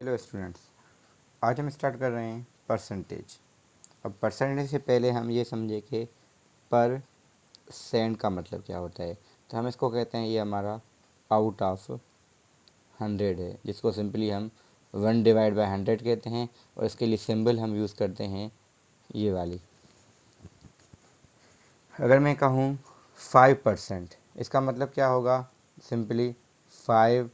Hello students, आज हम start कर रहे हैं परसेंटेज। अब परसेंटेज से पहले हम ये समझे कि पर सेंट का मतलब क्या होता है। तो हम इसको कहते हैं, ये हमारा आउट ऑफ 100 है, जिसको सिंपली हम 1/100 कहते हैं। और इसके लिए सिंबल हम यूज़ करते हैं ये वाली। अगर मैं कहूँ 5%, इसका मतलब क्या होगा। सिंपली 5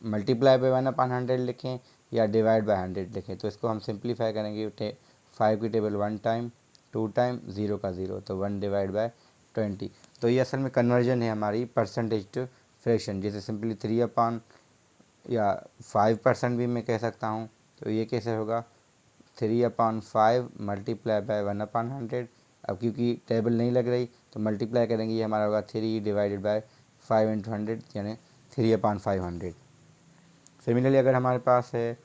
मल्टीप्लाई बाय 1/100 लिखें या डिवाइड बाय 100 लिखें। तो इसको हम सिंप्लीफाई करेंगे। 5 की टेबल 1 टाइम, 2 टाइम, 0 का 0, तो 1/20। तो ये असल में कन्वर्जन है हमारी परसेंटेज टू फ्रैक्शन, जैसे सिंपली 3 या 5% भी मैं कह सकता हूँ। तो ये कैसे होगा, 3/5 मल्टीप्लाई बाय 1/100। अब क्योंकि टेबल नहीं लग रही तो मल्टीप्लाई करेंगे, ये हमारा होगा 3/5 यानी 3/500। सिमिलरली अगर हमारे पास है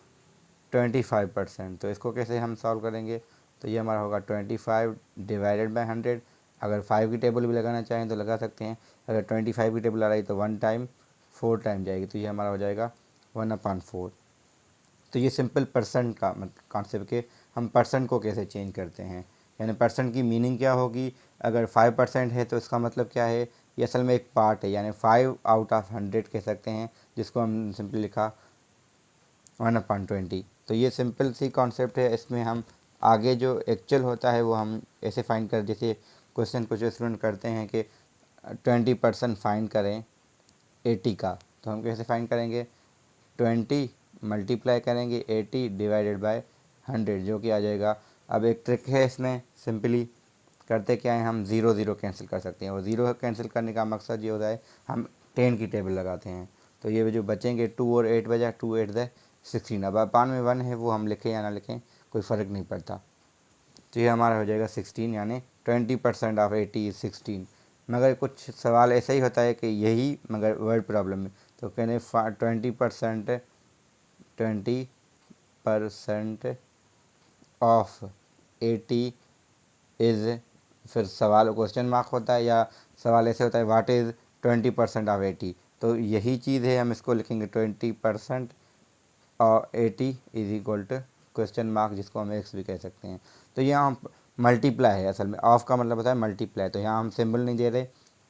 25%, तो इसको कैसे हम सॉल्व करेंगे। तो ये हमारा होगा 25/100। अगर 5 की टेबल भी लगाना चाहें तो लगा सकते हैं। अगर 25 की टेबल आ रही तो 1 टाइम 4 टाइम जाएगी, तो ये हमारा हो जाएगा 1/4। तो ये सिंपल परसेंट का कॉन्सेप्ट के हम परसेंट को कैसे चेंज करते हैं, यानी परसेंट की मीनिंग क्या होगी। अगर 5% है तो इसका मतलब क्या है, ये असल में एक पार्ट है, यानी 5/100 कह सकते हैं, जिसको हम सिंपली लिखा 1/20। तो ये सिंपल सी कॉन्सेप्ट है। इसमें हम आगे जो एक्चुअल होता है वो हम ऐसे फाइंड कर, जैसे क्वेश्चन कुछ स्टूडेंट करते हैं कि 20% फाइंड करें 80 का। तो हम कैसे फाइंड करेंगे, 20 मल्टीप्लाई करेंगे 80 डिवाइडेड बाय 100, जो कि आ जाएगा। अब एक ट्रिक है इसमें, सिंपली करते क्या है, हम 0 0 कैंसिल कर सकते हैं। और 0 कैंसिल करने का मकसद ये होता है, हम 10 की टेबल लगाते हैं। तो ये जो बचेंगे 2 और 8 बजा, 2 8 द 16। अब अपान में 1 है, वो हम लिखें या ना लिखें कोई फ़र्क नहीं पड़ता। तो ये हमारा हो जाएगा 16, यानी 20% ऑफ 80 इज़ 16। मगर कुछ सवाल ऐसा ही होता है कि यही, मगर वर्ड प्रॉब्लम में तो कहने 20% ऑफ 80 इज़, फिर सवाल क्वेश्चन मार्क होता है, या सवाल ऐसे होता है व्हाट इज़ 20% ऑफ 80। तो यही चीज़ है, हम इसको लिखेंगे 20% और 80 is equal to question mark, जिसको हम एक्स भी कह सकते हैं। तो यहाँ मल्टीप्लाई है, असल में ऑफ का मतलब होता है मल्टीप्लाई। तो यहाँ हम सिंबल नहीं दे रहे,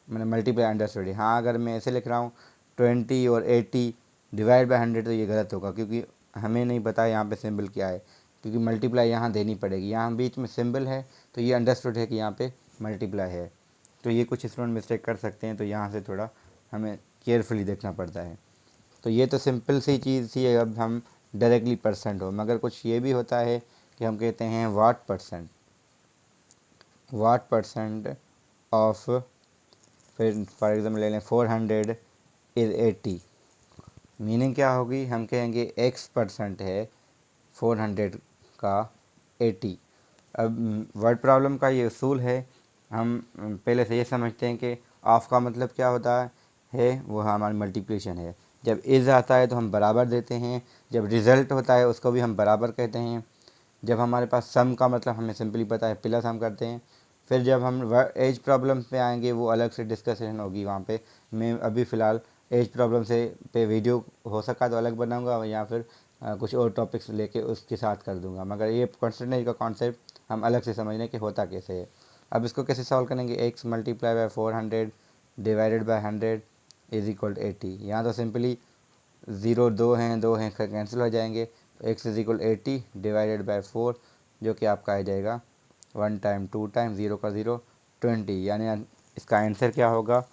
मैंने मल्टीप्लाई अंडरस्टूड है। हाँ, अगर मैं ऐसे लिख रहा हूँ 20 और 80 डिवाइड बाय 100, तो ये गलत होगा, क्योंकि हमें नहीं पता यहाँ पे सिंबल क्या है, क्योंकि मल्टीप्लाई यहाँ देनी पड़ेगी। यहाँ बीच में सिंबल है, तो ये अंडरस्टूड है कि यहाँ पे मल्टीप्लाई है। तो ये कुछ स्टूडेंट मिस्टेक कर सकते हैं, तो यहाँ से थोड़ा हमें केयरफुली देखना पड़ता है। तो ये तो सिंपल सी चीज़ थी, अब हम डायरेक्टली परसेंट हो। मगर कुछ ये भी होता है कि हम कहते हैं वाट परसेंट ऑफ, फिर फॉर एग्जाम्पल ले लें 400 इज़ 80। मीनिंग क्या होगी, हम कहेंगे x% है 400 का 80। अब वर्ड प्रॉब्लम का ये उसूल है, हम पहले से ये समझते हैं कि ऑफ का मतलब क्या होता है, वो हमारी मल्टीप्लिकेशन है। जब इज़ आता है तो हम बराबर देते हैं, जब रिज़ल्ट होता है उसको भी हम बराबर कहते हैं। जब हमारे पास सम का मतलब हमें सिंपली पता है, प्लस हम करते हैं। फिर जब हम एज प्रॉब्लम पे आएंगे, वो अलग से डिस्कशन होगी वहाँ पे। मैं अभी फ़िलहाल एज प्रॉब्लम से पे वीडियो हो सका तो अलग बनाऊंगा, या फिर कुछ और टॉपिक्स लेके उसके साथ कर दूंगा। मगर ये परसेंटेज का कॉन्सेप्ट हम अलग से समझने कि होता कैसे है। अब इसको कैसे सॉल्व करेंगे, X multiply by 400 divided by 100 is equal to 80। यहाँ तो सिंपली 0 दो हैं कैंसिल हो जाएंगे। तो x is equal 80 divided by 4, जो कि आपका आ जाएगा 1 टाइम 2 टाइम 0 का 0 20, यानी इसका आंसर क्या होगा,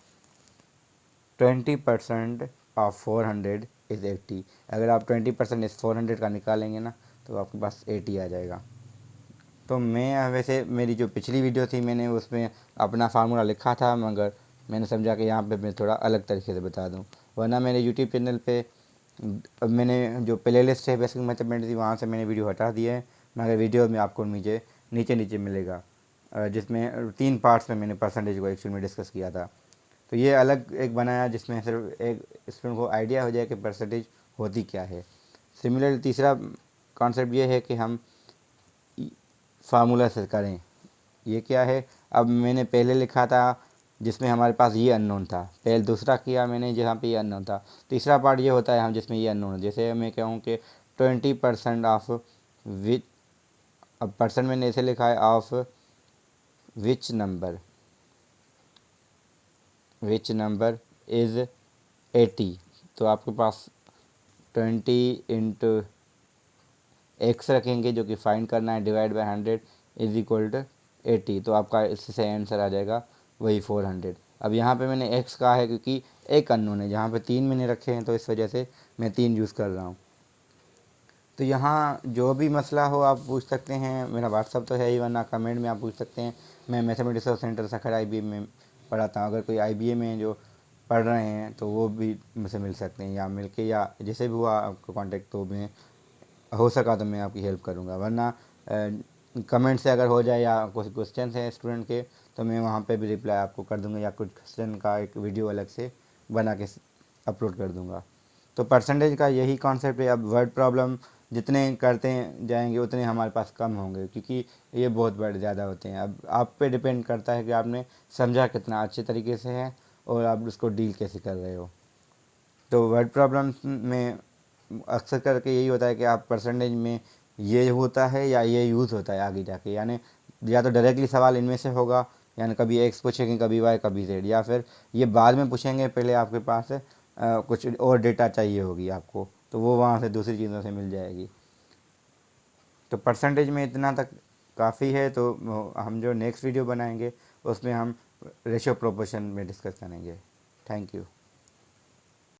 20% ऑफ 400 इज़ 80। अगर आप 20% इस 400 का निकालेंगे ना, तो आपके पास 80 आ जाएगा। तो मैं वैसे मेरी जो पिछली वीडियो थी, मैंने उसमें अपना फार्मूला लिखा था, मगर मैंने समझा कि यहाँ पे मैं थोड़ा अलग तरीके से बता दूँ। वरना मेरे यूट्यूब चैनल पे अब मैंने जो प्ले लिस्ट है बेसिक मैथमेटिक्स, वहाँ से मैंने वीडियो हटा दिया है। मगर वीडियो में आपको नीचे नीचे नीचे मिलेगा, जिसमें 3 पार्ट्स में मैंने परसेंटेज को एक्चुअल में डिस्कस किया था। तो ये अलग एक बनाया, जिसमें सिर्फ एक स्टूडेंट को आइडिया हो जाए कि परसेंटेज होती क्या है। सिमिलर तीसरा कॉन्सेप्ट ये है कि हम फार्मूला से करें। ये क्या है, अब मैंने पहले लिखा था जिसमें हमारे पास ये अननोन था, पहले दूसरा किया मैंने जहाँ पे ये अननोन था। तीसरा पार्ट ये होता है हम जिसमें ये अननोन है। जैसे मैं कहूँ कि 20% ऑफ विच, अब परसेंट मैंने ऐसे लिखा है ऑफ विच नंबर इज़ 80। तो आपके पास 20 × x रखेंगे जो कि फाइंड करना है, divide by 100 is equal to 80। तो आपका इससे आंसर आ जाएगा वही 400। अब यहाँ पे मैंने x कहा है क्योंकि एक अननोन है, जहाँ पे 3 मैंने रखे हैं तो इस वजह से मैं 3 यूज़ कर रहा हूँ। तो यहाँ जो भी मसला हो आप पूछ सकते हैं, मेरा व्हाट्सअप तो है ही, वरना कमेंट में आप पूछ सकते हैं। मैं मैथमेटिक्स सेंटर सखर IBM में पढ़ाता हूँ। अगर कोई IBM में जो पढ़ रहे हैं तो वो भी मुझसे मिल सकते हैं, या मिल के या जैसे भी हुआ आपको कांटेक्ट, तो मैं हो सका तो मैं आपकी हेल्प करूँगा। वरना कमेंट से अगर हो जाए या कुछ क्वेश्चन हैं स्टूडेंट के तो मैं वहाँ पे भी रिप्लाई आपको कर दूँगा, या कुछ क्वेश्चन का एक वीडियो अलग से बना के अपलोड कर दूँगा। तो परसेंटेज का यही कॉन्सेप्ट है। अब वर्ड प्रॉब्लम जितने करते जाएंगे उतने हमारे पास कम होंगे, क्योंकि ये बहुत बड़े ज़्यादा होते हैं। अब आप पे डिपेंड करता है कि आपने समझा कितना अच्छे तरीके से है और आप उसको डील कैसे कर रहे हो। तो वर्ड प्रॉब्लम्स में अक्सर करके यही होता है कि आप परसेंटेज में ये होता है या ये यूज़ होता है आगे जाके, यानी या तो डायरेक्टली सवाल इनमें से होगा, यानी कभी एक्स पूछेंगे, कभी वाई, कभी जेड, या फिर ये बाद में पूछेंगे, पहले आपके पास कुछ और डेटा चाहिए होगी आपको, तो वो वहाँ से दूसरी चीज़ों से मिल जाएगी। तो परसेंटेज में इतना तक काफ़ी है। तो हम जो नेक्स्ट वीडियो बनाएंगे उसमें हम रेशियो प्रोपोर्शन में डिस्कस करेंगे। Thank you.